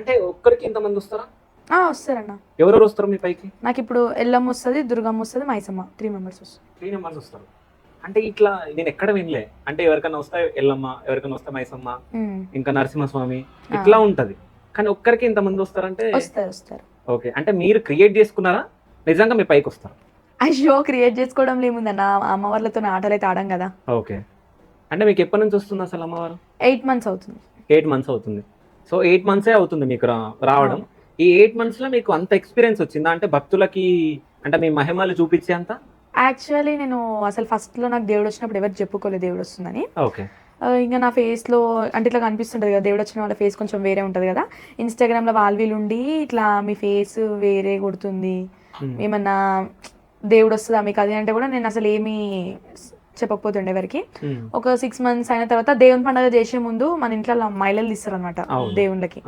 అంటే ఒక్కరికి ఇంతమంది వస్తారా? వస్తారన్న. ఎవరెవరు వస్తారు మీ పైకి? నాకు ఇప్పుడు ఎల్లమ్మ వస్తుంది, దుర్గమ్మ వస్తుంది, మైసమ్మ 3 మెంబర్స్ వస్తారు. 3 మెంబర్స్ వస్తారు. అంటే ఇట్లా నేను ఎక్కడ వినలే. అంటే ఎవరికైనా వస్తే ఎల్లమ్మ, ఎవరికైనా వస్తే మైసమ్మ, ఇంకా నరసింహస్వామి ఇట్లా ఉంటది. కానీ ఒక్కరికి ఇంతమంది వస్తారంటే వస్తారు. ఓకే. అంటే మీరు క్రియేట్ చేసుకున్నారా? నిజంగా మీ పైకి వస్తారు? అయ్యో, క్రియేట్ చేసుకోవడం ఏముందన్న, అమ్మవార్లతో ఆటలు అయితే ఆడం కదా. ఓకే. అంటే మీకు ఎప్పటి నుంచి వస్తుంది అసలు అమ్మవారు? 8 మంత్స్ అవుతుంది. 8 మంత్స్ అవుతుంది. సో 8 మంత్సే అవుతుంది మీకు రావడం. ఈ 8 మంత్స్ లో మీకు అంత ఎక్స్పీరియన్స్ వచ్చిందా? అంటే భక్తులకి అంటే మీ మహిమలు చూపించే అంత? యాక్చువల్లీ నేను అసలు ఫస్ట్లో నాకు దేవుడు వచ్చినప్పుడు ఎవరు చెప్పుకోలేదు దేవుడు వస్తుందని. ఓకే. ఇంకా నా ఫేస్లో అంటే ఇట్లా కనిపిస్తుంటుంది కదా, దేవుడు వచ్చిన వాళ్ళ ఫేస్ కొంచెం వేరే ఉంటుంది కదా. ఇన్స్టాగ్రామ్లో వాళ్ళు వీళ్ళు ఉండి ఇట్లా మీ ఫేస్ వేరే కొడుతుంది, ఏమన్నా దేవుడు వస్తుందా మీకు అది అంటే కూడా నేను అసలు ఏమీ చెప్పకపోతుండే ఎవరికి. ఒక 6 మంత్స్ అయిన తర్వాత దేవుని పండుగ చేసే ముందు మన ఇంట్లో మహిళలు తీస్తారు అనమాట దేవుళ్ళకి.